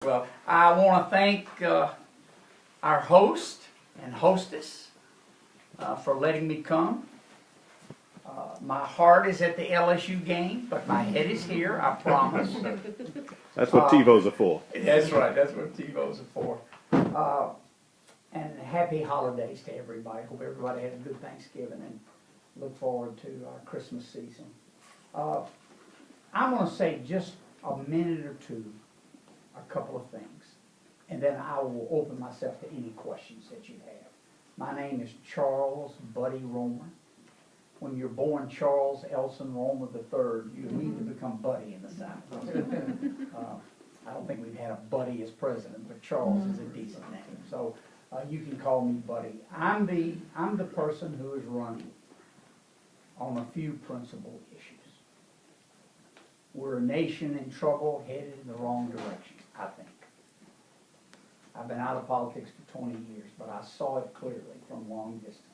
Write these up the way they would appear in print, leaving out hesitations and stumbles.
Well, I want to thank our host and hostess for letting me come. My heart is at the LSU game, but my head is here, I promise. That's what TiVos are for. That's right, that's what TiVos are for. And happy holidays to everybody. Hope everybody had a good Thanksgiving and look forward to our Christmas season. I'm going to say just a minute or two, a couple of things, and then I will open myself to any questions that you have. My name is Charles Buddy Roemer. When you're born Charles Elson Roemer III, you immediately become Buddy in the South. I don't think we've had a Buddy as president, but Charles is a decent name. So you can call me Buddy. I'm the person who is running on a few principal issues. We're a nation in trouble, headed in the wrong direction, I think. I've been out of politics for 20 years, but I saw it clearly from long distance.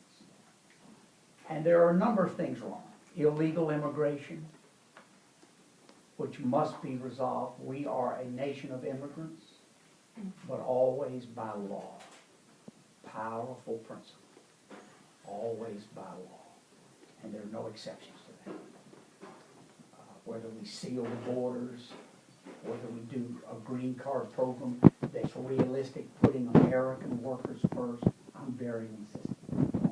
And there are a number of things wrong. Illegal immigration, which must be resolved. We are a nation of immigrants, but always by law. Powerful principle. Always by law. And there are no exceptions to that. Whether we seal the borders, whether we do a green card program that's realistic, putting American workers first, I'm very insistent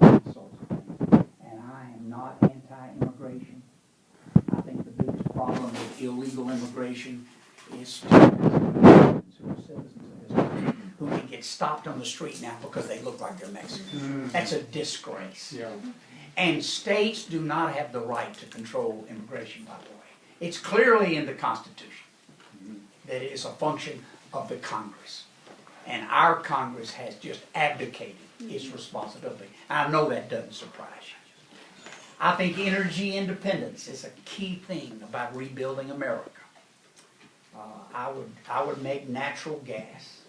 on these sorts of things. And I am not anti-immigration. I think the biggest problem with illegal immigration is students who are citizens of this country who can get stopped on the street now because they look like they're Mexican. That's a disgrace. Yeah. And states do not have the right to control immigration, by the way. It's clearly in the Constitution that it is a function of the Congress. And our Congress has just abdicated its responsibility. I know that doesn't surprise you. I think energy independence is a key thing about rebuilding America. I would make natural gas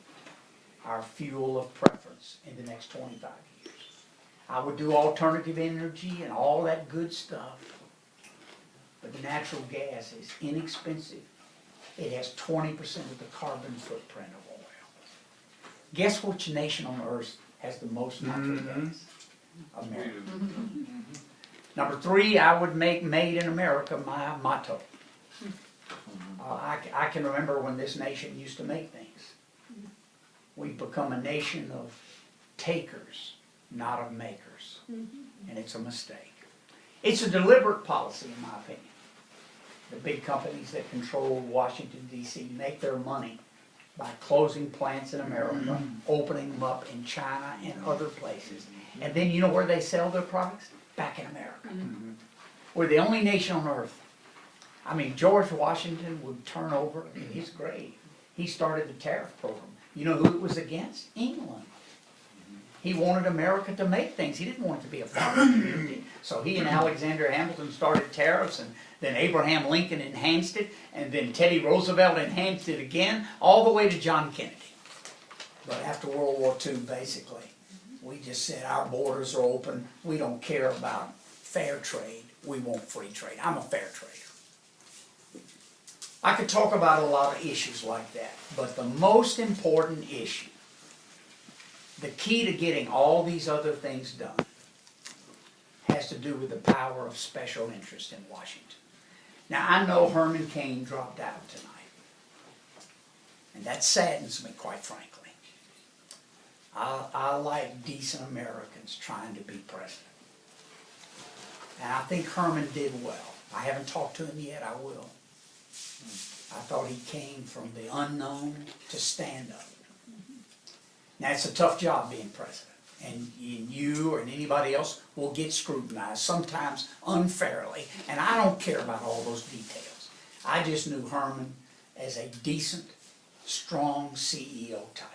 our fuel of preference in the next 25 years. I would do alternative energy and all that good stuff. But natural gas is inexpensive. It has 20% of the carbon footprint of oil. Guess which nation on earth has the most natural gas? America. Number 3, I would make Made in America my motto. I can remember when this nation used to make things. We've become a nation of takers, not of makers. And it's a mistake. It's a deliberate policy, in my opinion. The big companies that control Washington, D.C. make their money by closing plants in America, opening them up in China and other places. And then you know where they sell their products? Back in America. We're the only nation on earth. I mean, George Washington would turn over in his grave. He started the tariff program. You know who it was against? England. He wanted America to make things. He didn't want it to be a farming community. So he and Alexander Hamilton started tariffs, and then Abraham Lincoln enhanced it, and then Teddy Roosevelt enhanced it again, all the way to John Kennedy. But after World War II, basically, we just said our borders are open. We don't care about fair trade. We want free trade. I'm a fair trader. I could talk about a lot of issues like that, but the most important issue, the key to getting all these other things done, has to do with the power of special interest in Washington. Now, I know Herman Cain dropped out tonight, and that saddens me, quite frankly. I like decent Americans trying to be president. And I think Herman did well. I haven't talked to him yet, I will. I thought he came from the unknown to stand up. Now, it's a tough job being president, and you and anybody else will get scrutinized, sometimes unfairly, and I don't care about all those details. I just knew Herman as a decent, strong CEO type.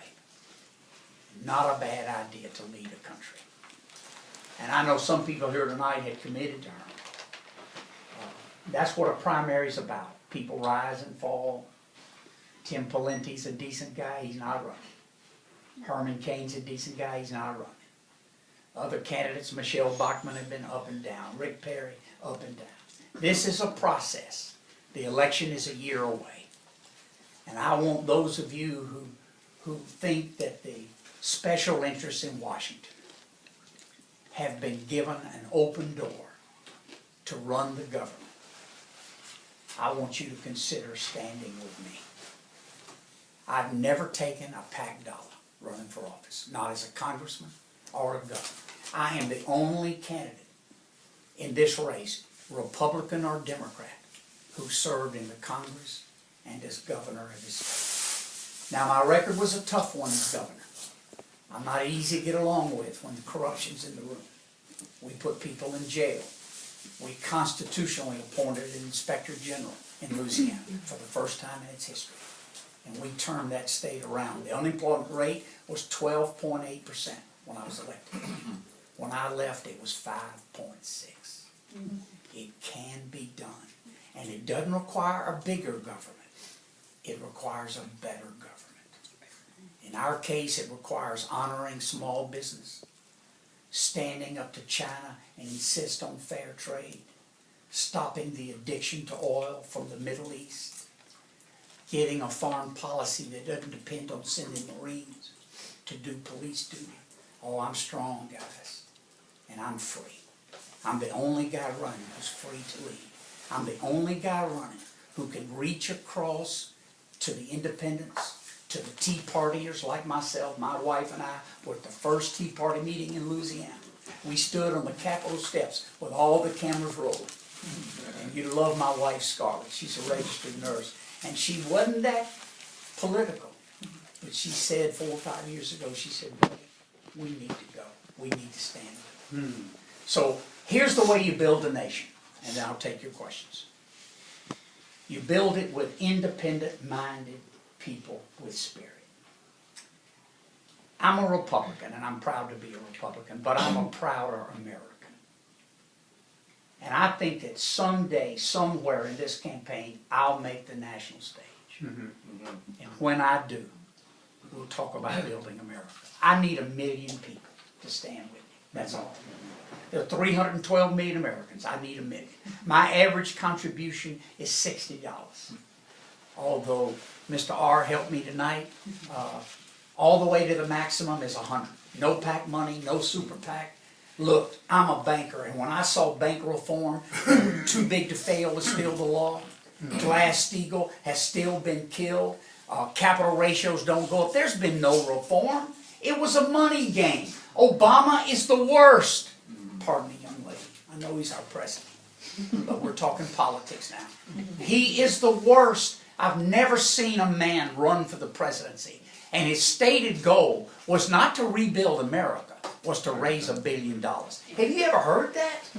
Not a bad idea to lead a country. And I know some people here tonight had committed to Herman. That's what a primary is about. People rise and fall. Tim Pawlenty's a decent guy, he's not running. Herman Cain's a decent guy, he's not running. Other candidates, Michelle Bachmann, have been up and down. Rick Perry, up and down. This is a process. The election is a year away. And I want those of you who think that the special interests in Washington have been given an open door to run the government, I want you to consider standing with me. I've never taken a PAC dollar running for office, not as a congressman or a governor. I am the only candidate in this race, Republican or Democrat, who served in the Congress and as governor of his state. Now, my record was a tough one as governor. I'm not easy to get along with when the corruption's in the room. We put people in jail. We constitutionally appointed an inspector general in Louisiana for the first time in its history. And we turned that state around. The unemployment rate was 12.8% when I was elected. When I left, it was 5.6. It can be done. And it doesn't require a bigger government. It requires a better government. In our case, it requires honoring small business, standing up to China and insist on fair trade, stopping the addiction to oil from the Middle East, getting a foreign policy that doesn't depend on sending Marines to do police duty. Oh, I'm strong, guys, and I'm free. I'm the only guy running who's free to lead. I'm the only guy running who can reach across to the independents, to the Tea Partiers like myself. My wife and I were at the first Tea Party meeting in Louisiana. We stood on the Capitol steps with all the cameras rolling. And you love my wife, Scarlett. She's a registered nurse. And she wasn't that political. But she said 4 or 5 years ago, she said, "Buddy, we need to go. We need to stand up." So here's the way you build a nation. And then I'll take your questions. You build it with independent-minded people with spirit. I'm a Republican, and I'm proud to be a Republican, but I'm a prouder American. And I think that someday, somewhere in this campaign, I'll make the national stage. And when I do, we'll talk about building America. I need 1 million people to stand with me. That's all. There are 312 million Americans. I need 1 million. My average contribution is $60. Although Mr. R helped me tonight, all the way to the maximum is 100. No PAC money, no super PAC. Look, I'm a banker, and when I saw bank reform, too big to fail is still the law. Glass-Steagall has still been killed. Capital ratios don't go up. There's been no reform. It was a money game. Obama is the worst. Pardon me, young lady. I know he's our president, but we're talking politics now. He is the worst. I've never seen a man run for the presidency, and his stated goal was not to rebuild America, was to raise $1 billion. Have you ever heard that?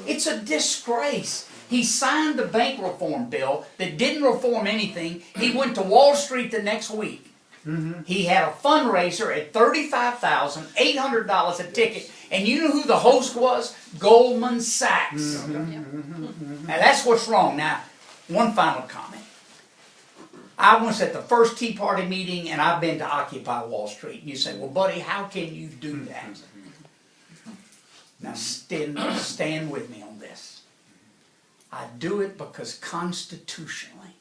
It's a disgrace. He signed the bank reform bill that didn't reform anything. He went to Wall Street the next week. He had a fundraiser at $35,800 a ticket, and you know who the host was? Goldman Sachs. Now that's what's wrong. Now, one final comment. I was at the first Tea Party meeting, and I've been to Occupy Wall Street. And you say, "Well, buddy, how can you do that?" Now, stand with me on this. I do it because constitutionally,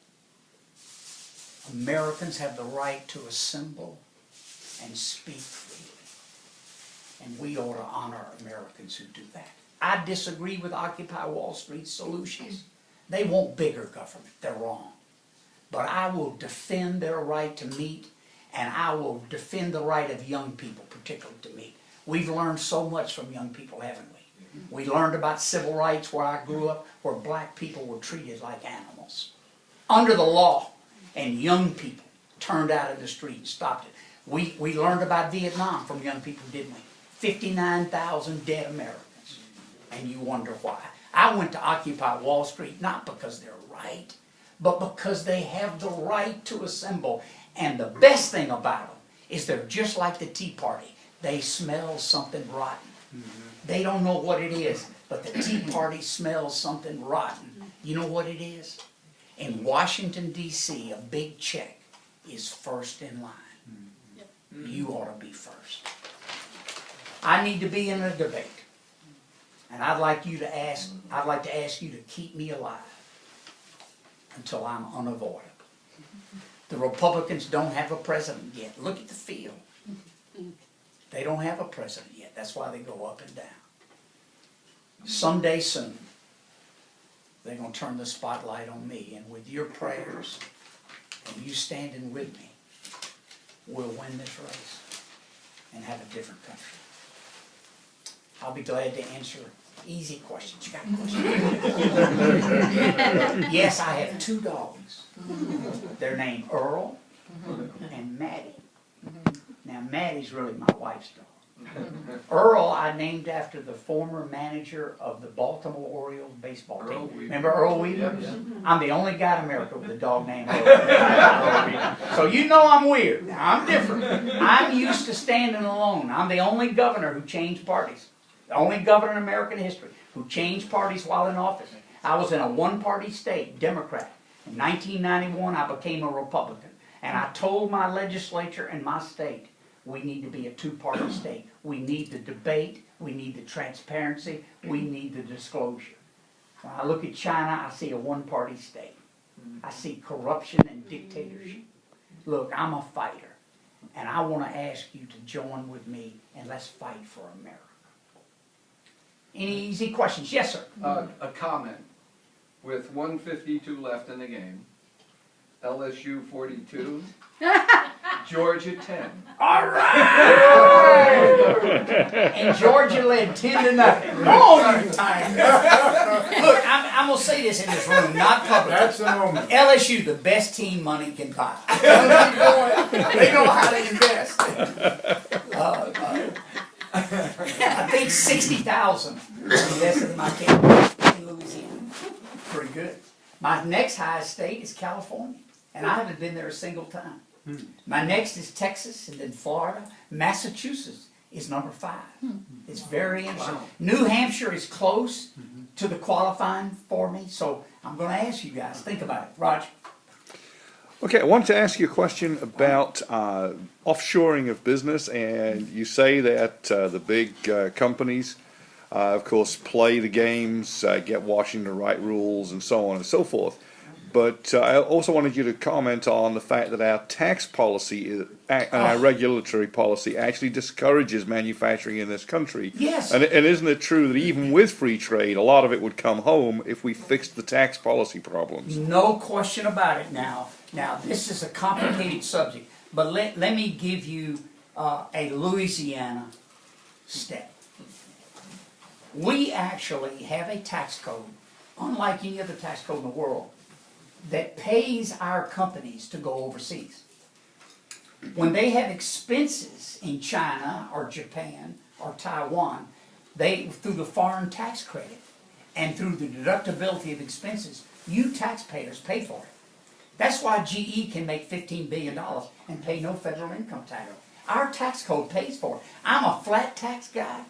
Americans have the right to assemble and speak freely. And we ought to honor Americans who do that. I disagree with Occupy Wall Street's solutions. They want bigger government. They're wrong. But I will defend their right to meet, and I will defend the right of young people, particularly, to meet. We've learned so much from young people, haven't we? We learned about civil rights where I grew up, where black people were treated like animals under the law, and young people turned out in the street and stopped it. We learned about Vietnam from young people, didn't we? 59,000 dead Americans, and you wonder why. I went to Occupy Wall Street not because they're right, but because they have the right to assemble. And the best thing about them is they're just like the Tea Party. They smell something rotten. They don't know what it is, but the Tea Party smells something rotten. You know what it is? In Washington, D.C., a big check is first in line. You ought to be first. I need to be in a debate. And I'd like to ask you to keep me alive until I'm unavoidable. The Republicans don't have a president yet. Look at the field. They don't have a president yet. That's why they go up and down. Someday soon, they're going to turn the spotlight on me. And with your prayers and you standing with me, we'll win this race and have a different country. I'll be glad to answer easy questions. You got questions? Yes, I have 2 dogs. They're named Earl and Maddie. Now, Maddie's really my wife's dog. Earl, I named after the former manager of the Baltimore Orioles baseball team. Remember Earl Weaver? Yeah. I'm the only guy in America with a dog named Earl. So you know I'm weird. Now, I'm different. I'm used to standing alone. I'm the only governor who changed parties. The only governor in American history who changed parties while in office. I was in a one-party state, Democrat. In 1991, I became a Republican. And I told my legislature and my state, we need to be a 2-party state. We need the debate. We need the transparency. We need the disclosure. When I look at China, I see a 1-party state. I see corruption and dictatorship. Look, I'm a fighter. And I want to ask you to join with me and let's fight for America. Any easy questions? Yes, sir. A comment. With 1:52 left in the game, LSU 42, Georgia 10. All right! And Georgia led 10-0. Come on, you time. Look, I'm going to say this in this room, not public. That's the moment. LSU, the best team money can buy. They know how to invest. I think 60,000 invested in my campus in Louisiana. Pretty good. My next highest state is California, and I haven't been there a single time. My next is Texas, and then Florida. Massachusetts is number 5. It's very interesting. Wow. New Hampshire is close to the qualifying for me, so I'm going to ask you guys. Think about it. Roger. Okay, I wanted to ask you a question about offshoring of business, and you say that the big companies, of course, play the games, get Washington to write rules, and so on and so forth. But I also wanted you to comment on the fact that our tax policy and our regulatory policy actually discourages manufacturing in this country. Yes. And isn't it true that even with free trade, a lot of it would come home if we fixed the tax policy problems? No question about it now. Now, this is a complicated subject, but let me give you a Louisiana step. We actually have a tax code, unlike any other tax code in the world, that pays our companies to go overseas. When they have expenses in China or Japan or Taiwan, through the foreign tax credit and through the deductibility of expenses, you taxpayers pay for it. That's why GE can make $15 billion and pay no federal income tax. Our tax code pays for it. I'm a flat tax guy.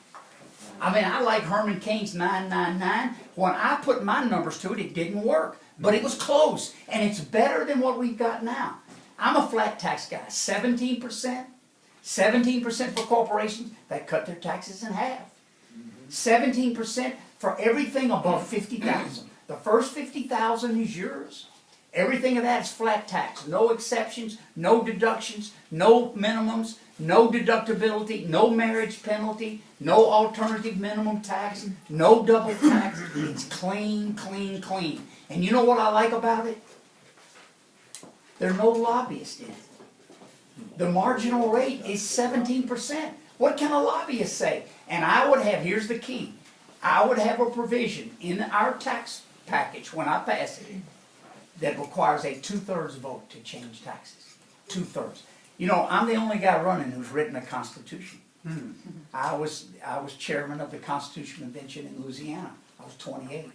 I mean, I like Herman Cain's 999. When I put my numbers to it, it didn't work. But it was close, and it's better than what we've got now. I'm a flat tax guy. 17%. 17% for corporations that cut their taxes in half. 17% for everything above 50,000. The first 50,000 is yours. Everything of that is flat tax. No exceptions, no deductions, no minimums, no deductibility, no marriage penalty, no alternative minimum tax, no double tax. It's clean, clean, clean. And you know what I like about it? There are no lobbyists in it. The marginal rate is 17%. What can a lobbyist say? And I would have, here's the key, I would have a provision in our tax package when I pass it that requires a 2/3 vote to change taxes. 2/3. You know, I'm the only guy running who's written a constitution. I was chairman of the Constitutional Convention in Louisiana. I was 28.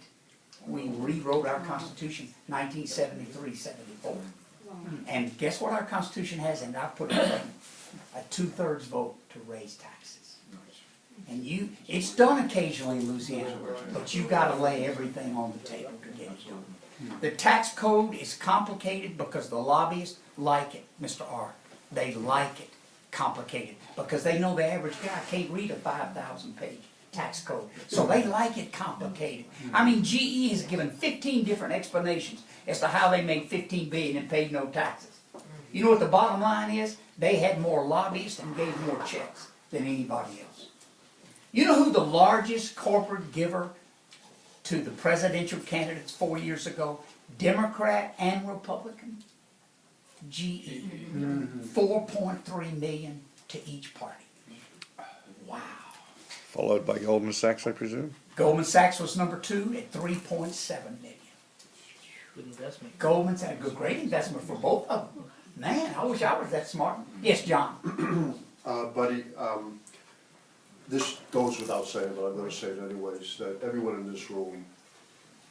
We rewrote our Constitution 1973-74. And guess what our Constitution has? And I put it in a 2/3 vote to raise taxes. And it's done occasionally in Louisiana, but you got to lay everything on the table to get it done. The tax code is complicated because the lobbyists like it, Mr. R. They like it complicated because they know the average guy can't read a 5,000-page tax code. So they like it complicated. I mean, GE has given 15 different explanations as to how they made $15 billion and paid no taxes. You know what the bottom line is? They had more lobbyists and gave more checks than anybody else. You know who the largest corporate giver to the presidential candidates 4 years ago, Democrat and Republican? GE. 4.3 million to each party. Wow. Followed by Goldman Sachs, I presume? Goldman Sachs was number 2 at 3.7 million. Good investment. Goldman Sachs, a great investment for both of them. Man, I wish I was that smart. Yes, John. Buddy, this goes without saying, but I'm gonna say it anyways, that everyone in this room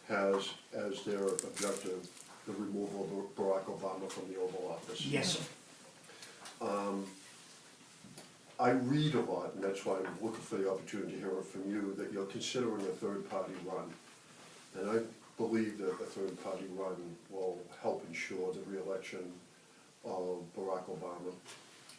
has as their objective the removal of Barack Obama from the Oval Office. Yes, sir. I read a lot, and that's why I'm looking for the opportunity to hear it from you, that you're considering a third-party run. And I believe that a third-party run will help ensure the re-election of Barack Obama,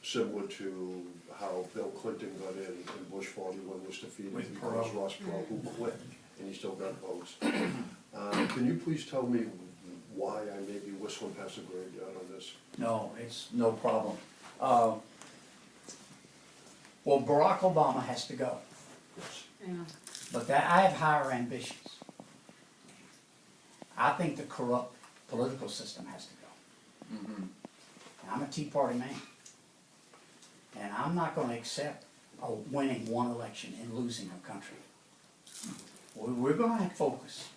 similar to how Bill Clinton got in and Bush 41 was defeated With because Perot. Ross Perot, who quit, and he still got votes. Can you please tell me why I may be whistling past the graveyard on this? No, it's no problem. Well, Barack Obama has to go. But that, I have higher ambitions. I think the corrupt political system has to go. I'm a Tea Party man. And I'm not gonna accept winning one election and losing a country. We're gonna have to focus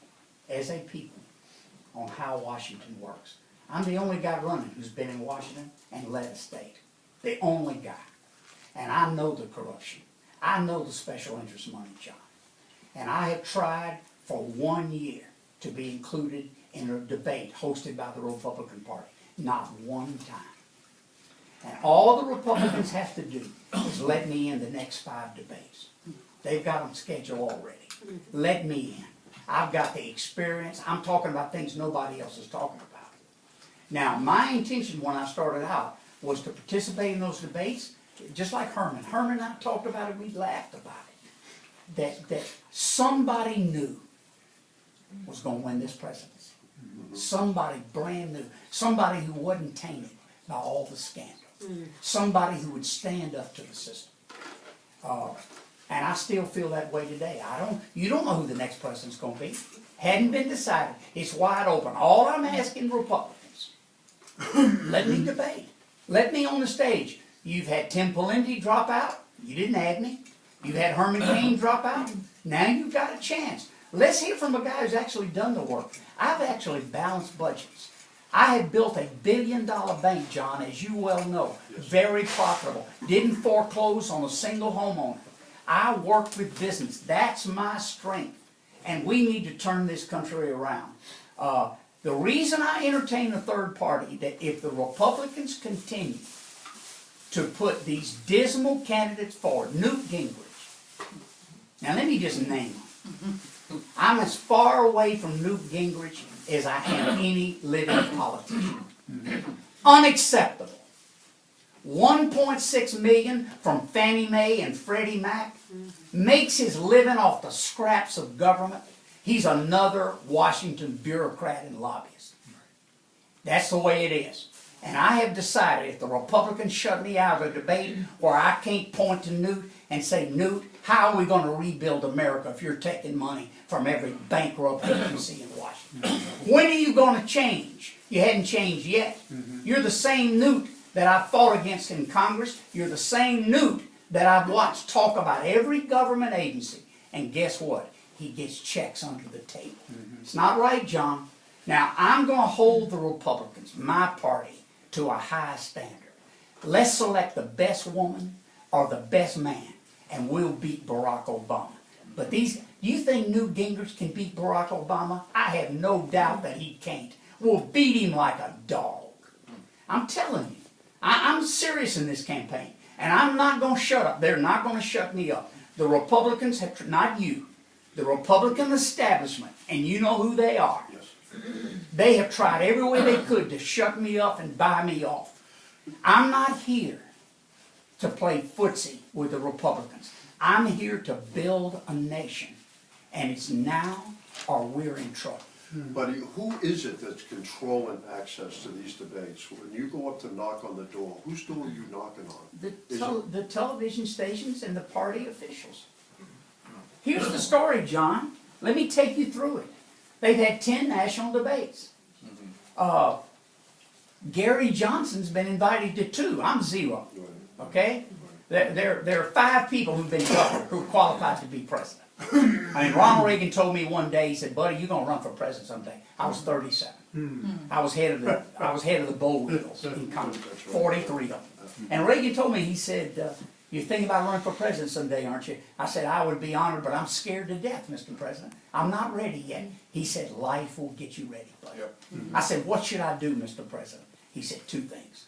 as a people on how Washington works. I'm the only guy running who's been in Washington and led a state. The only guy. And I know the corruption. I know the special interest money, John. And I have tried for 1 year to be included in a debate hosted by the Republican Party. Not one time. And all the Republicans have to do is let me in the next 5 debates. They've got them scheduled already. Let me in. I've got the experience. I'm talking about things nobody else is talking about. Now, my intention when I started out was to participate in those debates, just like Herman. Herman and I talked about it, we laughed about it. That somebody new was going to win this presidency. Somebody brand new. Somebody who wasn't tainted by all the scandal. Somebody who would stand up to the system. And I still feel that way today. You don't know who the next president's going to be. Hadn't been decided. It's wide open. All I'm asking Republicans, let me debate. Let me on the stage. You've had Tim Pawlenty drop out. You didn't add me. You've had Herman Cain drop out. Now you've got a chance. Let's hear from a guy who's actually done the work. I've actually balanced budgets. I have built a $1 billion bank, John, as you well know. Very profitable. Didn't foreclose on a single homeowner. I worked with business. That's my strength. And we need to turn this country around. The reason I entertain a third party, that if the Republicans continue to put these dismal candidates forward, Newt Gingrich. Now let me just name them. I'm as far away from Newt Gingrich as I am any living politician. Unacceptable. 1.6 million from Fannie Mae and Freddie Mac. Makes his living off the scraps of government. He's another Washington bureaucrat and lobbyist. That's the way it is. And I have decided if the Republicans shut me out of a debate where I can't point to Newt and say, Newt, how are we going to rebuild America if you're taking money from every bankrupt agency in Washington? When are you going to change? You hadn't changed yet. You're the same Newt that I fought against in Congress. You're the same Newt that I've watched talk about every government agency. And guess what? He gets checks under the table. It's not right, John. Now, I'm going to hold the Republicans, my party, to a high standard. Let's select the best woman or the best man, and we'll beat Barack Obama. But you think Newt Gingrich can beat Barack Obama? I have no doubt that he can't. We'll beat him like a dog. I'm telling you. I'm serious in this campaign. And I'm not going to shut up. They're not going to shut me up. The Republicans have, not you, the Republican establishment, and you know who they are. They have tried every way they could to shut me up and buy me off. I'm not here to play footsie with the Republicans. I'm here to build a nation. And it's now or we're in trouble. Buddy, who is it that's controlling access to these debates? When you go up to knock on the door, whose door are you knocking on? The television stations and the party officials. Here's the story, John. Let me take you through it. They've had 10 national debates. Gary Johnson's been invited to 2. I'm 0. Okay? There are 5 people who've been governor who are qualified to be president. I mean, Ronald Reagan told me one day, he said, "Buddy, you're gonna run for president someday." I was 37. I was head of the Boll Weevils in Congress, 43 of them. And Reagan told me, he said, "You're thinking about running for president someday, aren't you?" I said, "I would be honored, but I'm scared to death, Mr. President. I'm not ready yet." He said, "Life will get you ready, buddy." I said, "What should I do, Mr. President?" He said, 2 things.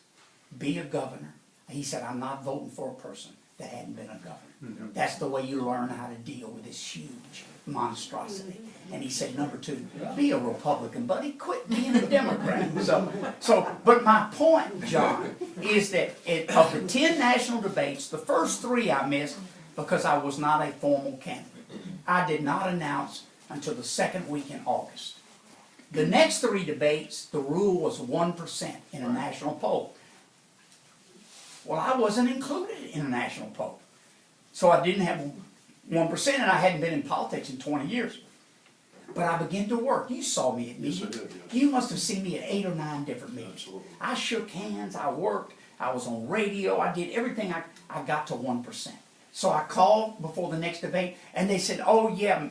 Be a governor. He said, "I'm not voting for a person that hadn't been a governor." That's the way you learn how to deal with this huge monstrosity. And he said, "Number 2, be a Republican, buddy. Quit being a Democrat." But my point, John, is that of the 10 national debates, the first 3 I missed because I was not a formal candidate. I did not announce until the 2nd week in August. The next 3 debates, the rule was 1% in a national poll. Well, I wasn't included in a national poll. So I didn't have 1%, and I hadn't been in politics in 20 years. But I began to work. You saw me at meetings. Yes, I did, yes. You must have seen me at 8 or 9 different meetings. Absolutely. I shook hands, I worked, I was on radio, I did everything I got to 1%. So I called before the next debate, and they said, "Oh yeah,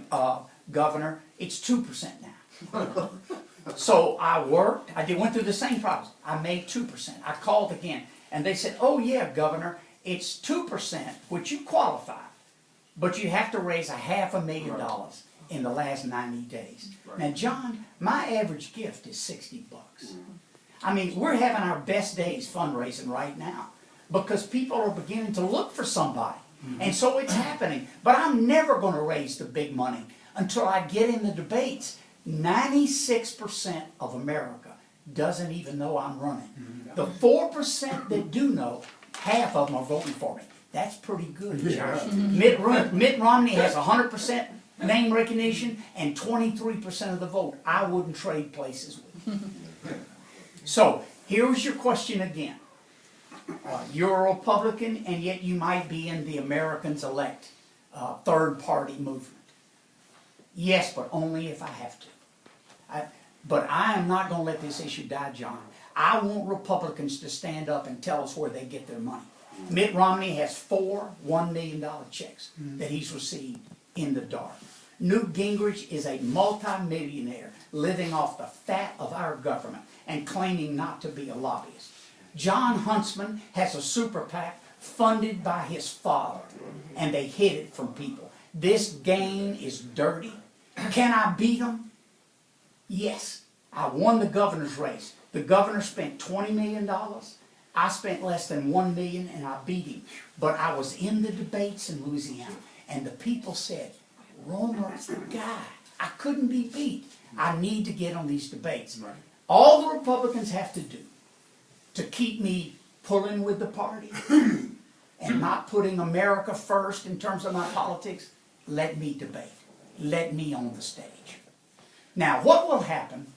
Governor, it's 2% now." So I worked, went through the same process. I made 2%. I called again, and they said, "Oh yeah, Governor, it's 2%, which you qualify, but you have to raise $500,000 in the last 90 days." Now, John, my average gift is $60. I mean, we're having our best days fundraising right now because people are beginning to look for somebody. And so it's happening. But I'm never going to raise the big money until I get in the debates. 96% of America doesn't even know I'm running. The 4% that do know, half of them are voting for me. That's pretty good, John. Mitt Romney has 100% name recognition and 23% of the vote. I wouldn't trade places with him. So, here's your question again. You're a Republican, and yet you might be in the Americans Elect third-party movement. Yes, but only if I have to. But I am not going to let this issue die, John. I want Republicans to stand up and tell us where they get their money. Mitt Romney has 4 $1 million checks that he's received in the dark. Newt Gingrich is a multimillionaire living off the fat of our government and claiming not to be a lobbyist. John Huntsman has a super PAC funded by his father, and they hid it from people. This game is dirty. Can I beat them? Yes. I won the governor's race. The governor spent $20 million. I spent less than $1 million, and I beat him. But I was in the debates in Louisiana, and the people said, "Roemer's the guy. I couldn't be beat. I need to get on these debates." Right. All the Republicans have to do to keep me pulling with the party and not putting America first in terms of my politics, let me debate. Let me on the stage. Now, what will happen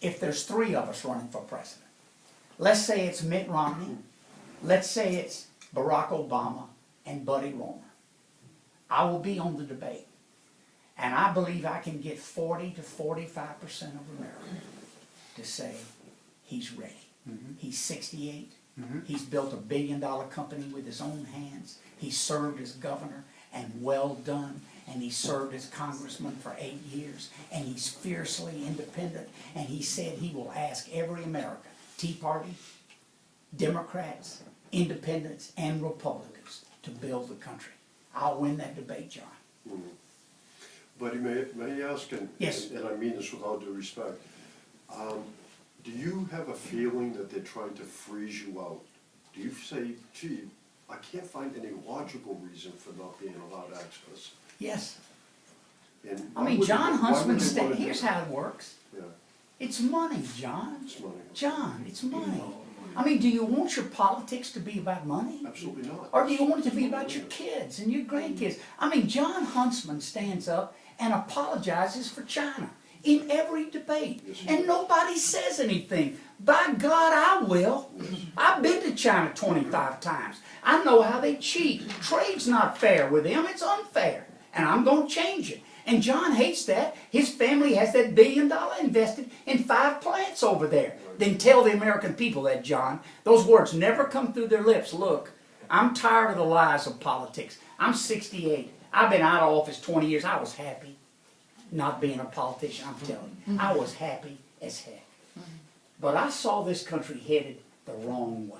if there's 3 of us running for president? Let's say it's Mitt Romney. Let's say it's Barack Obama and Buddy Roemer. I will be on the debate. And I believe I can get 40 to 45% of America to say he's ready. He's 68. He's built a $1 billion company with his own hands. He served as governor, and well done. And he served as congressman for 8 years. And he's fiercely independent. And he said he will ask every American, Tea Party, Democrats, Independents, and Republicans, to build the country. I'll win that debate, John. Buddy, may I ask, Yes. and I mean this with all due respect, do you have a feeling that they're trying to freeze you out? Do you say, "Gee, I can't find any logical reason for not being allowed access"? Yes. And I mean, John Huntsman, here's how. how it works. Yeah, It's money, John. it's money. John, it's money. I mean, do you want your politics to be about money? Absolutely not. Or do you want it to be about your kids and your grandkids? I mean, John Huntsman stands up and apologizes for China. in every debate. Yes, he And does. nobody says anything. By God, I will. I've been to China 25 times. I know how they cheat. Trade's not fair with them. It's unfair. And I'm going to change it. And John hates that. His family has that $1 billion invested in 5 plants over there. Then tell the American people that, John. Those words never come through their lips. Look, I'm tired of the lies of politics. I'm 68. I've been out of office 20 years. I was happy not being a politician, I'm telling you. I was happy as heck. But I saw this country headed the wrong way.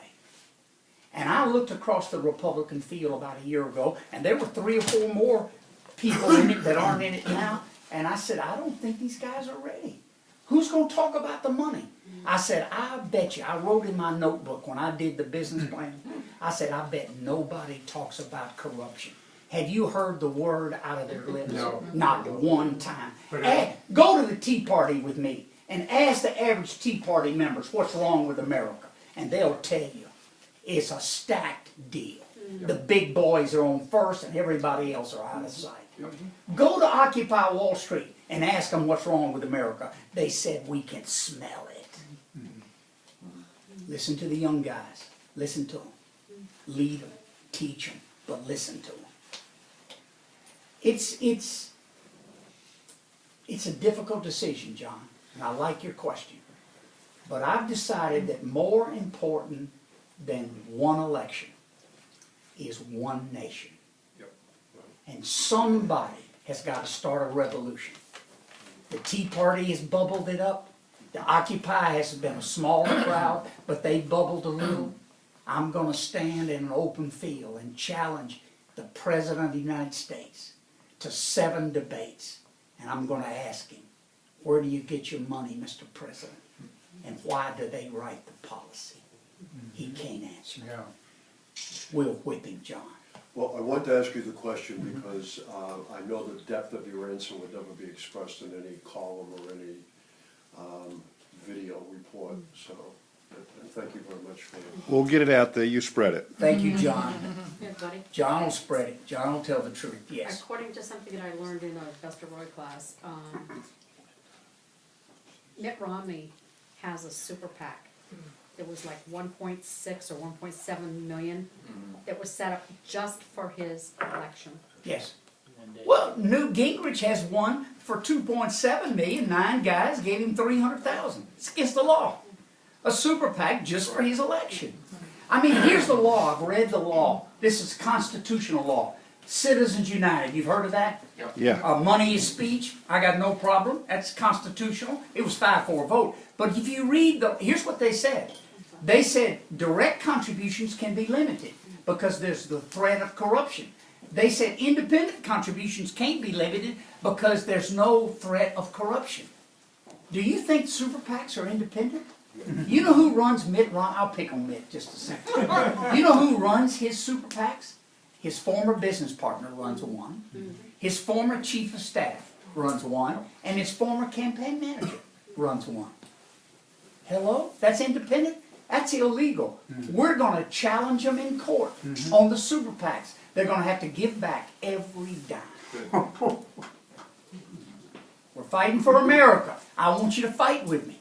And I looked across the Republican field about a year ago, and there were 3 or 4 more people in it that aren't in it now. And I said, I don't think these guys are ready. Who's going to talk about the money? I said, I bet you, I wrote in my notebook when I did the business plan, I said, I bet nobody talks about corruption. Have you heard the word out of their lips? No. Not one time. But Go to the Tea Party with me and ask the average Tea Party members what's wrong with America. And they'll tell you it's a stacked deal. The big boys are on first and everybody else are out of sight. Go to Occupy Wall Street and ask them what's wrong with America. They said we can smell it. Listen to the young guys. Listen to them. Lead them. Teach them. But listen to them. It's a difficult decision, John, and I like your question. But I've decided that more important than one election is one nation. Yep. And somebody has got to start a revolution. The Tea Party has bubbled it up. The Occupy has been a smaller crowd, but they bubbled a little. I'm going to stand in an open field and challenge the President of the United States to 7 debates. And I'm going to ask him, where do you get your money, Mr. President? And why do they write the policy? He can't answer. Yeah. We'll whip him, John. Well, I want to ask you the question because I know the depth of your answer would never be expressed in any column or any video report. So, and thank you very much for it. We'll get it out there, you spread it. Thank you, John. Here, buddy. John will spread it. John will tell the truth, yes. According to something that I learned in a Buster Roy class, Mitt Romney has a super PAC. It was like 1.6 or 1.7 million that was set up just for his election. Yes. One day. Well, Newt Gingrich has one for 2.7 million. 9 guys gave him 300,000. It's against the law. A super PAC just for his election. I mean, here's the law. I've read the law. This is constitutional law. Citizens United. You've heard of that? Yeah. Money is speech. I got no problem. That's constitutional. It was 5-4 vote. But if you read here's what they said. They said direct contributions can be limited because there's the threat of corruption. They said independent contributions can't be limited because there's no threat of corruption. Do you think super PACs are independent? You know who runs Mitt Romney? I'll pick on Mitt just a second. You know who runs his super PACs? His former business partner runs one. His former chief of staff runs one. And his former campaign manager runs one. Hello? That's independent? That's illegal. We're going to challenge them in court on the super PACs. They're going to have to give back every dime. We're fighting for America. I want you to fight with me.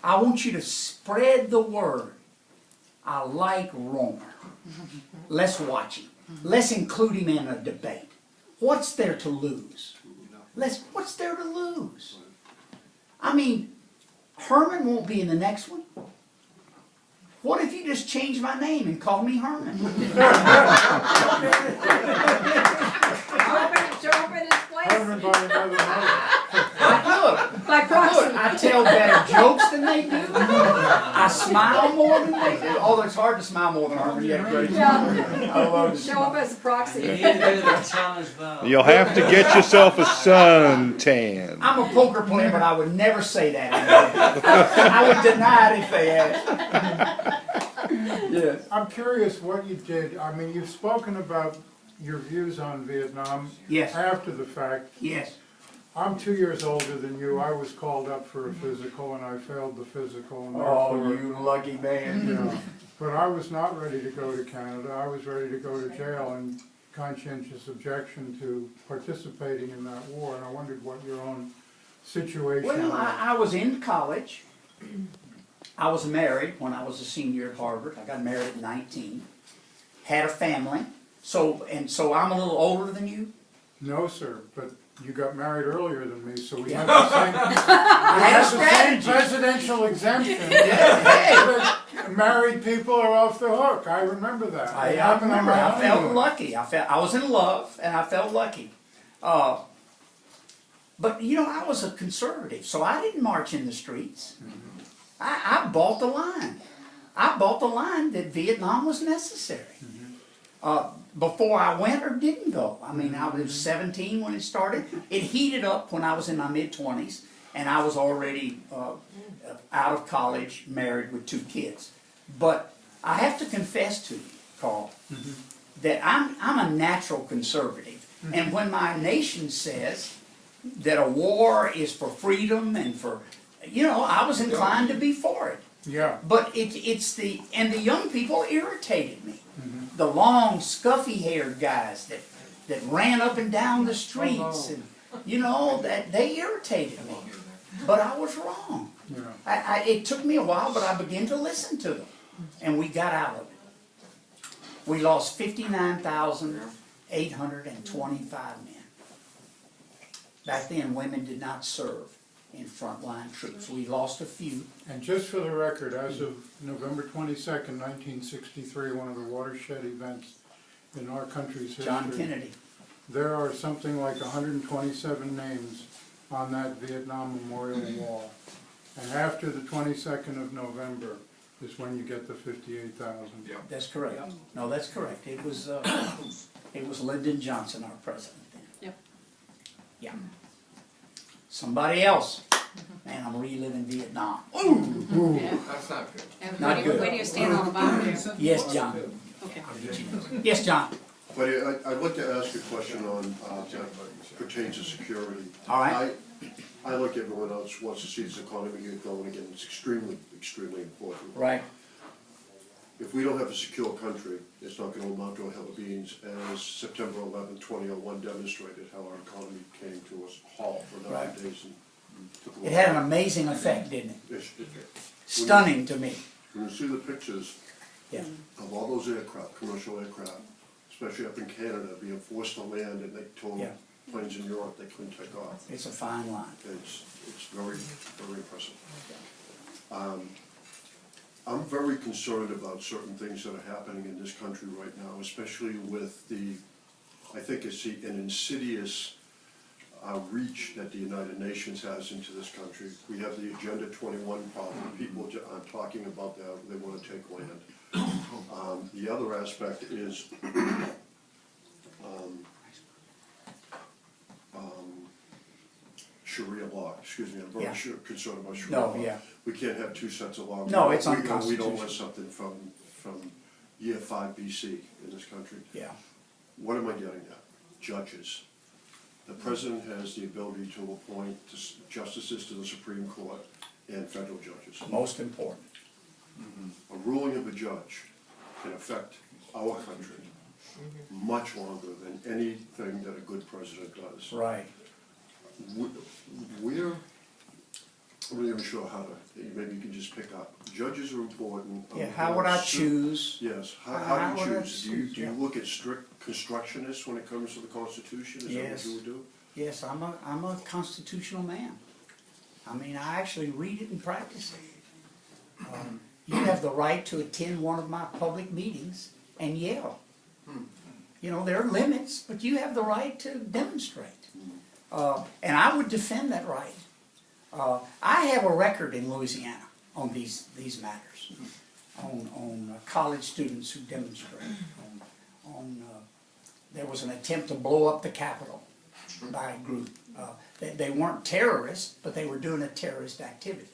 I want you to spread the word. I like Roemer. Let's watch him. Let's include him in a debate. What's there to lose? What's there to lose? I mean, Herman won't be in the next one. What if you just change my name and call me Herman? Show up in his place. Herman by another mother. Look, By proxy. I tell better jokes than they do. I smile more than they do. Although it's hard to smile more than Herman. Yeah, great. Yeah. I love it. Show up as a proxy. You'll have to get yourself a suntan. I'm a poker player, but I would never say that. I would deny it if they asked. Yes. I'm curious what you did. I mean, you've spoken about your views on Vietnam Yes. after the fact. Yes. I'm 2 years older than you. I was called up for a physical and I failed the physical. And Oh, therefore, you lucky man. yeah. But I was not ready to go to Canada. I was ready to go to jail in conscientious objection to participating in that war. And I wondered what your own situation? Well, I was in college. I was married when I was a senior at Harvard. I got married at 19. Had a family. So I'm a little older than you. No, sir, but you got married earlier than me, so we have the same, I had a the same strategy. presidential exemption. Hey, Married people are off the hook. I remember that. I It happened on remember. my I felt honeymoon. lucky. I was in love, and I felt lucky. But you know, I was a conservative, so I didn't march in the streets. I bought the line. I bought the line that Vietnam was necessary. Before I went or didn't go. I mean, I was 17 when it started. It heated up when I was in my mid-20s, and I was already out of college, married with 2 kids. But I have to confess to you, Carl, that I'm a natural conservative. And when my nation says that a war is for freedom and for, you know, I was inclined to be for it. Yeah. But it's the young people irritated me. The long, scuffy-haired guys that ran up and down the streets, and you know that they irritated me. But I was wrong. Yeah. It took me a while, but I began to listen to them, and we got out of it. We lost 59,825 men. Back then, women did not serve in frontline troops. We lost a few. And just for the record, as of November 22nd, 1963, one of the watershed events in our country's history, John Kennedy. there are something like 127 names on that Vietnam Memorial Wall. And after the 22nd of November is when you get the 58,000. That's correct. No, that's correct. It was Lyndon Johnson, our president then. Yep. Yeah. Somebody else. Man, I'm reliving Vietnam. Ooh. That's not good. And Not good. where do you stand on the bottom? Yes, John. Okay. Yes, John. But I'd like to ask a question on, that pertains to security. All right. I, like everyone else, wants to see this economy get going again. It's extremely, extremely important. Right. If we don't have a secure country, it's not gonna amount to a hill of beans, as September 11, 2001 demonstrated how our economy came to a halt for 9 Right. days and took a It had an amazing effect, didn't it? It- Stunning to me. When you see the pictures Yeah. of all those aircraft, commercial aircraft, especially up in Canada, being forced to land, and they told Yeah. planes in Europe they couldn't take off. It's a fine line. It's very, very impressive. I'm very concerned about certain things that are happening in this country right now, especially with I think it's an insidious reach that the United Nations has into this country. We have the Agenda 21 problem. People are talking about that, they want to take land. The other aspect is Sharia law, excuse me, I'm very Yeah. concerned about Sharia No, law. yeah. We can't have 2 sets of law. No, it's We don't unconstitutional. want something from year 5 BC in this country. Yeah. What am I getting at? Judges. The president has the ability to appoint justices to the Supreme Court and federal judges. Most important. A ruling of a judge can affect our country much longer than anything that a good president does. Right. We're, I'm not even sure how to, maybe you can just pick up. Judges are important. Yeah, how would I choose? Yes, how How do you would I choose? choose, Do you yeah. look at strict constructionists when it comes to the Constitution? Is that what Yes. you would do? Yes, I'm a constitutional man. I mean, I actually read it and practice it. You have the right to attend one of my public meetings and yell. You know, there are limits, but you have the right to demonstrate. And I would defend that right. I have a record in Louisiana on these matters, on college students who demonstrate. There was an attempt to blow up the Capitol by a group. They weren't terrorists, but they were doing a terrorist activity.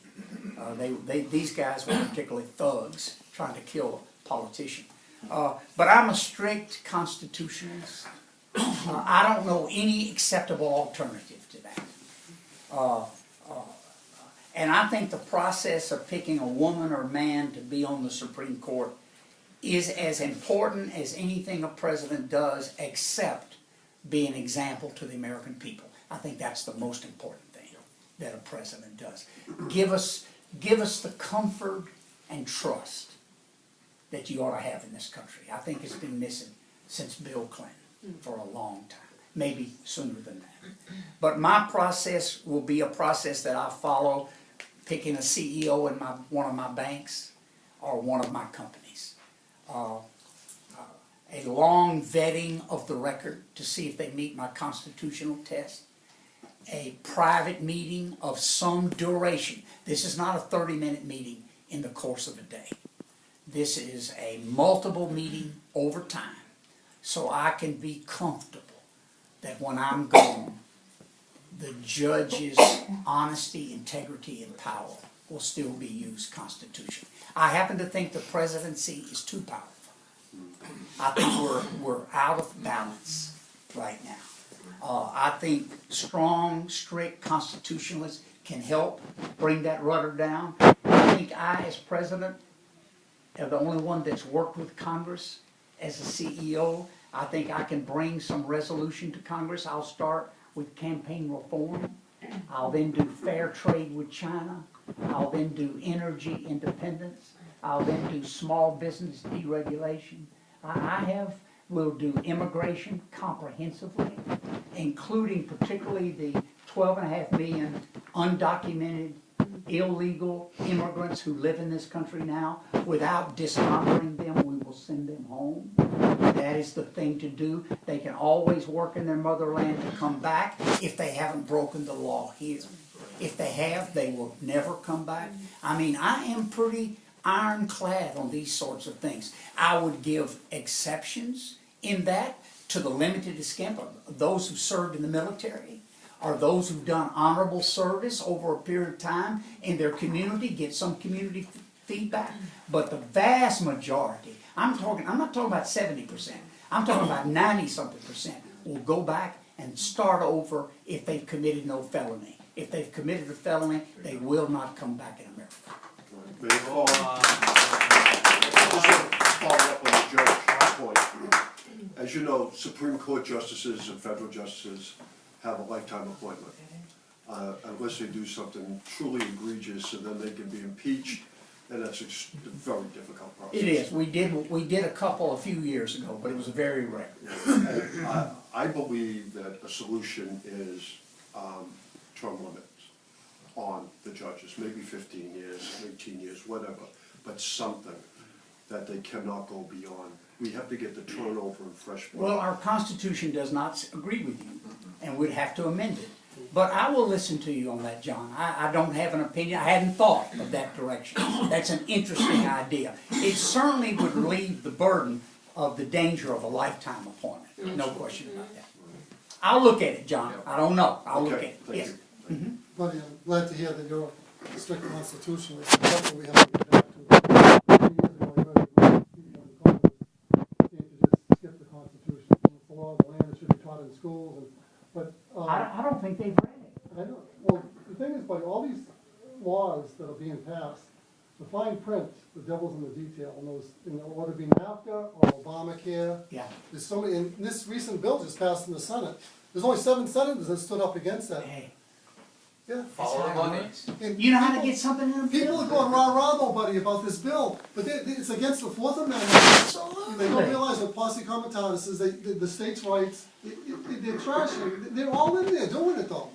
These guys were particularly thugs trying to kill a politician. But I'm a strict constitutionalist. I don't know any acceptable alternative to that. And I think the process of picking a woman or man to be on the Supreme Court is as important as anything a president does, except be an example to the American people. I think that's the most important thing. that a president does. Give us the comfort and trust that you ought to have in this country. I think it's been missing since Bill Clinton for a long time, maybe sooner than that. But my process will be a process that I follow, picking a CEO in one of my banks or one of my companies. A long vetting of the record to see if they meet my constitutional test. A private meeting of some duration. This is not a 30-minute meeting in the course of a day. This is a multiple meeting over time, so I can be comfortable that when I'm gone, the judge's honesty, integrity, and power will still be used constitutionally. I happen to think the presidency is too powerful. I think we're out of balance right now. I think strong, strict constitutionalists can help bring that rudder down. I think I, as president, am the only one that's worked with Congress as a CEO. I think I can bring some resolution to Congress. I'll start with campaign reform. I'll then do fair trade with China. I'll then do energy independence. I'll then do small business deregulation. We'll do immigration comprehensively, including particularly the 12.5 million undocumented, illegal immigrants who live in this country now. Without dishonoring them, we will send them home. That is the thing to do. They can always work in their motherland to come back if they haven't broken the law here. If they have, they will never come back. I mean, I am pretty ironclad on these sorts of things. I would give exceptions in that to the limited extent of those who served in the military or those who've done honorable service over a period of time in their community, get some community feedback. But the vast majority, I'm not talking about 70%, I'm talking about 90-something% will go back and start over if they've committed no felony. If they've committed a felony, they will not come back in America. Just to follow up on the judge's point. As you know, Supreme Court justices and federal justices have a lifetime appointment. Unless they do something truly egregious, and then they can be impeached, and that's a very difficult process. It is. We did a couple a few years ago, but it was very rare. I believe that a solution is term limits on the judges, maybe 15 years, 18 years, whatever, but something that they cannot go beyond. We have to get the turnover and fresh blood. Well, our Constitution does not agree with you, and we'd have to amend it. But I will listen to you on that, John. I don't have an opinion. I hadn't thought of that direction. That's an interesting idea. It certainly would relieve the burden of the danger of a lifetime appointment. No question about that. I'll look at it, John. I don't know. I'll look at it. Thank Yes. you. Buddy, I'm glad to hear that you're a strict constitutionalist. That's something we have to get back to. 20 years ago, I heard people in Congress can't just skip the Constitution. It's the law of the land that should be taught in schools. But I don't think they've read it. I know. Well, the thing is, buddy, all these laws that are being passed, the fine print, the devil's in the detail. And those, whether it be NAFTA or Obamacare, Yeah. there's so many. And this recent bill just passed in the Senate. There's only 7 senators that stood up against that. Hey, Yeah. Follow the money. And you know how to get something in a people are bill? going rah-rah though, buddy, about this bill, but it's against the Fourth Amendment. Absolutely. They don't realize what posse comitatus is, the states' rights, they're trashing, they're all in there doing it though.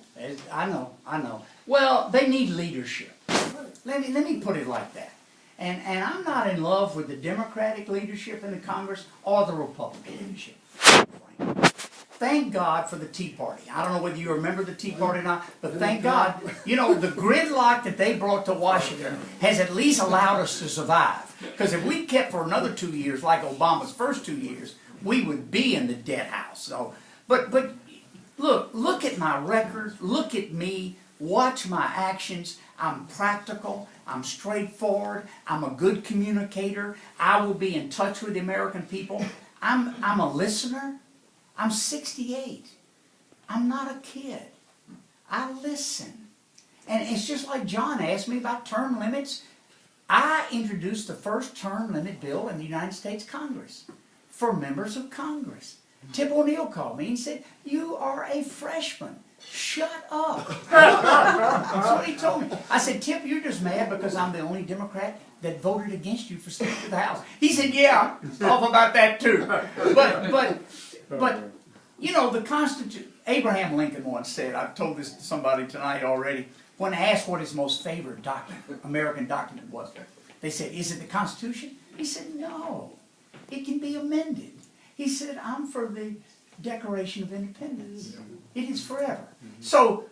I know. Well, they need leadership. Let me put it like that. And I'm not in love with the Democratic leadership in the Congress or the Republican leadership. Thank God for the Tea Party. I don't know whether you remember the Tea Party or not, but thank God, the gridlock that they brought to Washington has at least allowed us to survive. Because if we kept for another 2 years, like Obama's first 2 years, we would be in the dead house. So, but look at my record, look at me, watch my actions. I'm practical, I'm straightforward, I'm a good communicator. I will be in touch with the American people. I'm a listener. I'm 68. I'm not a kid. I listen. And it's just like John asked me about term limits. I introduced the first term limit bill in the United States Congress for members of Congress. Tip O'Neill called me and said, "You are a freshman. Shut up. That's what he told me. I said, Tip, you're just mad because I'm the only Democrat that voted against you for Speaker of the House. He said, yeah, off about that too. But you know, the Constitution, Abraham Lincoln once said, I've told this to somebody tonight already, when asked what his most favorite document, American document was, they said, is it the Constitution? He said, no, it can be amended. He said, I'm for the Declaration of Independence. It is forever. So,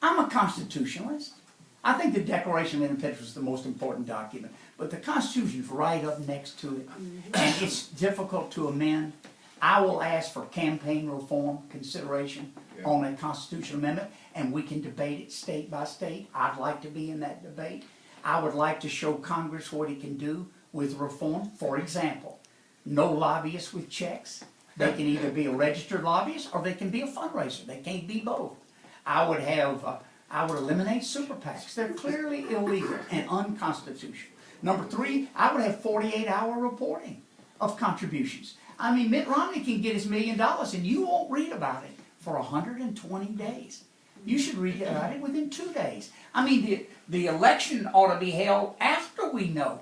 I'm a constitutionalist. I think the Declaration of Independence was the most important document, but the Constitution's right up next to it, and it's difficult to amend. I will ask for campaign reform consideration on a constitutional amendment, and we can debate it state by state. I'd like to be in that debate. I would like to show Congress what it can do with reform. For example, no lobbyists with checks. They can either be a registered lobbyist or they can be a fundraiser. They can't be both. I would eliminate super PACs. They're clearly illegal and unconstitutional. Number 3, I would have 48-hour reporting of contributions. I mean, Mitt Romney can get his $1 million and you won't read about it for 120 days. You should read about it within 2 days. I mean, the election ought to be held after we know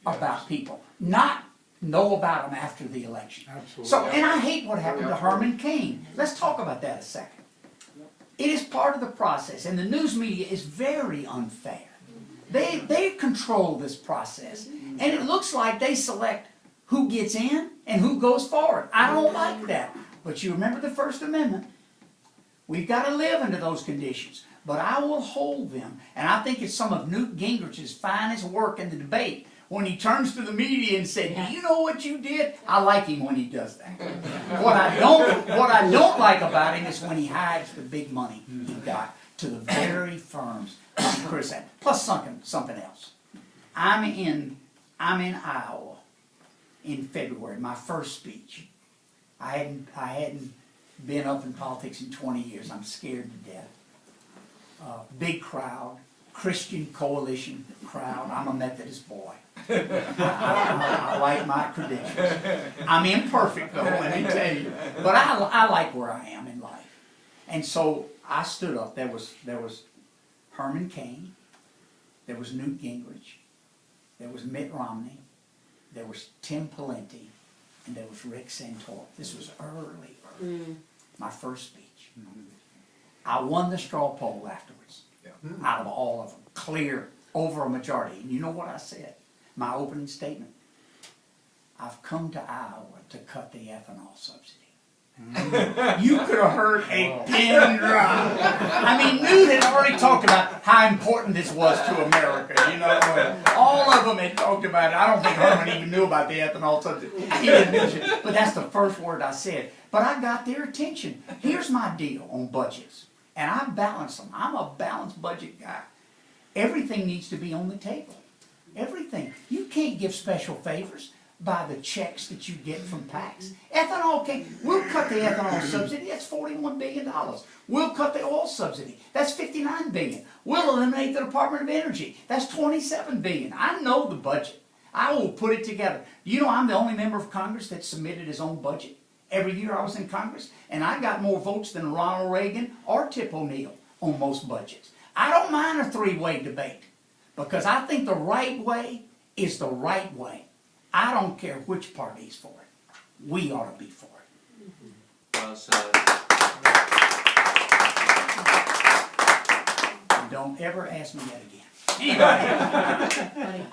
about people, not know about them after the election. Absolutely. So, and I hate what happened to Herman Cain. Let's talk about that a second. It is part of the process, and the news media is very unfair. They control this process, and it looks like they select who gets in and who goes forward. I don't like that. But you remember the First Amendment. We've got to live under those conditions. But I will hold them. And I think it's some of Newt Gingrich's finest work in the debate when he turns to the media and said, do you know what you did? I like him when he does that. What I don't like about him is when he hides the big money he got to the very firms that he criticized. Plus something else. I'm in Iowa in February, my first speech. I hadn't been up in politics in 20 years. I'm scared to death. Big crowd, Christian coalition crowd. I'm a Methodist boy. I like my credentials. I'm imperfect though, let me tell you. But I like where I am in life. And so I stood up. There was Herman Cain. There was Newt Gingrich. There was Mitt Romney. There was Tim Pawlenty. And there was Rick Santorum. This was early. My first speech. I won the straw poll afterwards. Out of all of them. Clear, over a majority. And you know what I said? My opening statement. I've come to Iowa to cut the ethanol subsidy. You could have heard a pin drop. I mean, Newt had already talked about how important this was to America, you know. And all of them had talked about it. I don't think Herman even knew about the ethanol subsidy. He didn't mention it. But that's the first word I said. But I got their attention. Here's my deal on budgets. And I balance them. I'm a balanced budget guy. Everything needs to be on the table. Everything. You can't give special favors by the checks that you get from PACs. Ethanol we'll cut the ethanol subsidy, that's $41 billion. We'll cut the oil subsidy, that's $59 billion. We'll eliminate the Department of Energy, that's $27 billion. I know the budget. I will put it together. You know, I'm the only member of Congress that submitted his own budget. Every year I was in Congress, and I got more votes than Ronald Reagan or Tip O'Neill on most budgets. I don't mind a three-way debate, because I think the right way is the right way. I don't care which party is for it. We ought to be for it. Well said. Don't ever ask me that again. Anyway,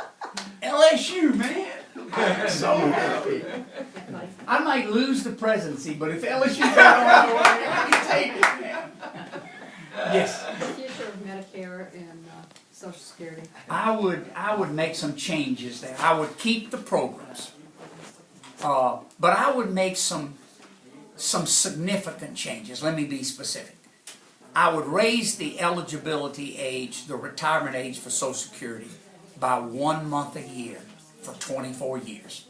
LSU, man. I'm so happy. I might lose the presidency, but if LSU got all the way, I can take it, man. Yes. The future of Medicare and Social Security. I would make some changes there. I would keep the programs, but I would make some significant changes. Let me be specific. I would raise the eligibility age, the retirement age for Social Security by 1 month a year for 24 years.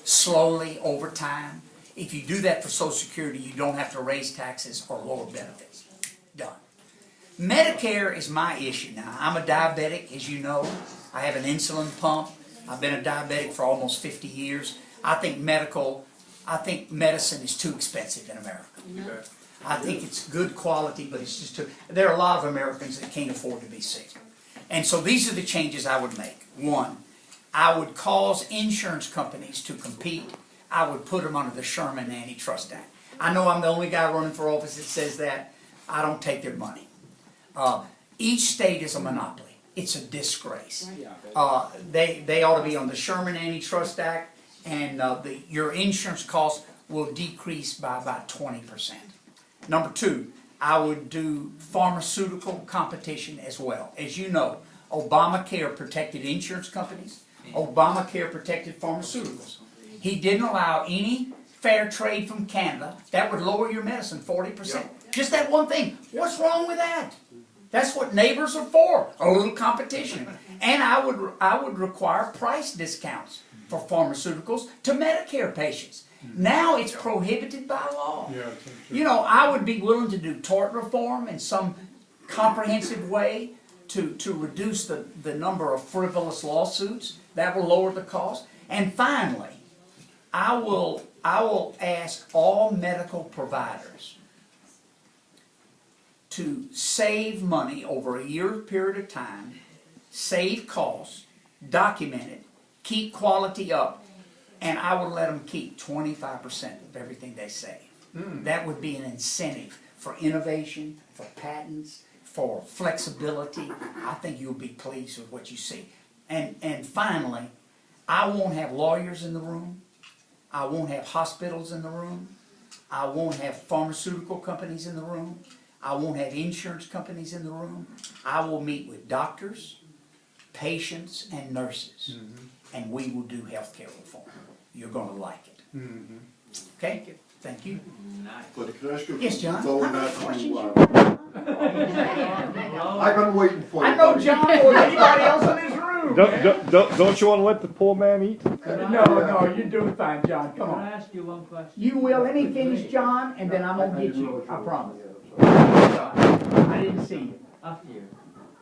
Slowly, over time. If you do that for Social Security, you don't have to raise taxes or lower benefits. Done. Medicare is my issue now. I'm a diabetic, as you know. I have an insulin pump. I've been a diabetic for almost 50 years. I think medicine is too expensive in America. I think it's good quality, but it's just there are a lot of Americans that can't afford to be sick. And so these are the changes I would make. One, I would cause insurance companies to compete. I would put them under the Sherman Antitrust Act. I know I'm the only guy running for office that says that. I don't take their money. Each state is a monopoly. It's a disgrace. They ought to be on the Sherman Antitrust Act, and your insurance costs will decrease by about 20%. Number two, I would do pharmaceutical competition as well. As you know, Obamacare protected insurance companies. Obamacare protected pharmaceuticals. He didn't allow any fair trade from Canada. That would lower your medicine 40%. Just that one thing. What's wrong with that? That's what neighbors are for, a little competition. And I would require price discounts for pharmaceuticals to Medicare patients. Now it's prohibited by law. You know, I would be willing to do tort reform in some comprehensive way to reduce the number of frivolous lawsuits. That will lower the cost. And finally, I will ask all medical providers to save money over a year period of time, save costs, document it, keep quality up, and I would let them keep 25% of everything they save. That would be an incentive for innovation, for patents, for flexibility. I think you'll be pleased with what you see. And finally, I won't have lawyers in the room. I won't have hospitals in the room. I won't have pharmaceutical companies in the room. I won't have insurance companies in the room. I will meet with doctors, patients, and nurses, and we will do healthcare reform. You're going to like it. Okay? Thank you. But can I ask you? Yes, John? Going How many back questions to, I've been waiting for you. I know buddy. John more than anybody else in this room. Don't you want to let the poor man eat? No, you're doing fine, John. Come Can I on. ask you one question? You will. Let me finish, John, and then I'm going to get you. I promise. I didn't see you. After you.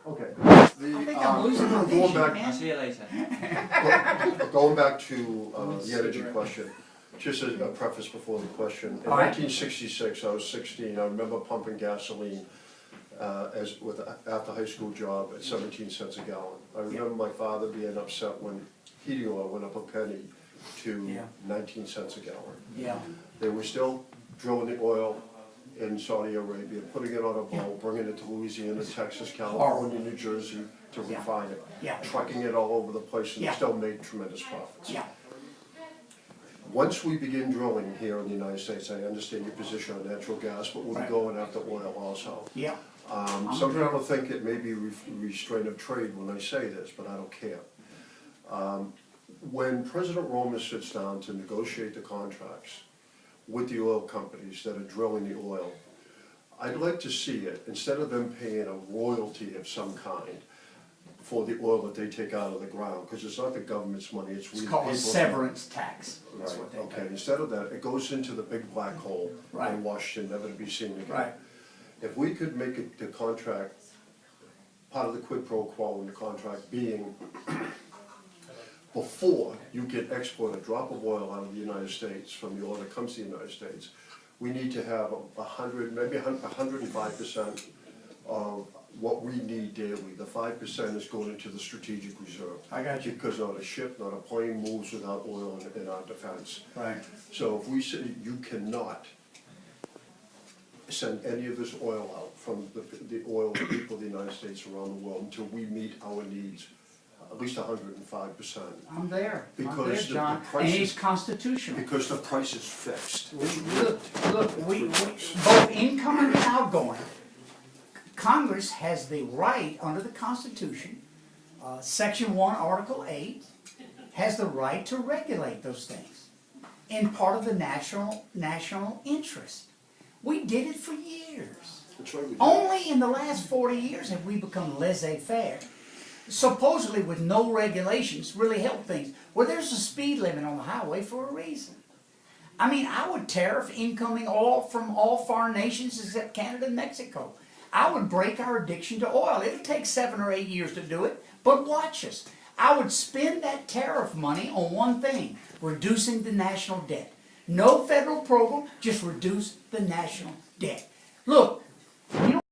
Okay. I think I'm losing my Going vision, back, man. See you later. going back to the energy question, just as a preface before the question. In All right. 1966, I was 16. I remember pumping gasoline after high school job at 17 cents a gallon. I remember my father being upset when heating oil went up a penny to 19 cents a gallon. Yeah. They were still drilling the oil in Saudi Arabia, putting it on a boat, bringing it to Louisiana, Texas, California, New Jersey to refine it, Yeah. trucking it all over the place, and Yeah. they still made tremendous profits. Yeah. Once we begin drilling here in the United States, I understand your position on natural gas, but we'll be Right. going after oil also. Yeah. Some people think it may be restraint of trade when I say this, but I don't care. When President Roemer sits down to negotiate the contracts with the oil companies that are drilling the oil, I'd like to see it, instead of them paying a royalty of some kind for the oil that they take out of the ground, because it's not the government's money, it's we It's the called a people's severance tax. That's Right, what they okay, pay. instead of that, it goes into the big black hole Right. in Washington, never to be seen again. Right. If we could make it the contract, part of the quid pro quo in the contract being, before you can export a drop of oil out of the United States, from the oil that comes to the United States, we need to have 100, maybe 105% of what we need daily. The 5% is going into the strategic reserve. I got you. Because not a ship, not a plane moves without oil in our defense. Right. So if we say you cannot send any of this oil out from the oil people of the United States around the world until we meet our needs, at least 105%. I'm there. I'm there, Because the John. And price it's is- constitutional. Because the price is fixed. Look, we both incoming and outgoing, Congress has the right under the Constitution, Section 1, Article 8, has the right to regulate those things in part of the national interest. We did it for years. That's right, we do. Only in the last 40 years have we become laissez-faire. Supposedly with no regulations really help things. Well, there's a speed limit on the highway for a reason. I mean, I would tariff incoming oil from all foreign nations except Canada and Mexico. I would break our addiction to oil. It'll take 7 or 8 years to do it, but watch us. I would spend that tariff money on one thing, reducing the national debt. No federal program, just reduce the national debt. Look,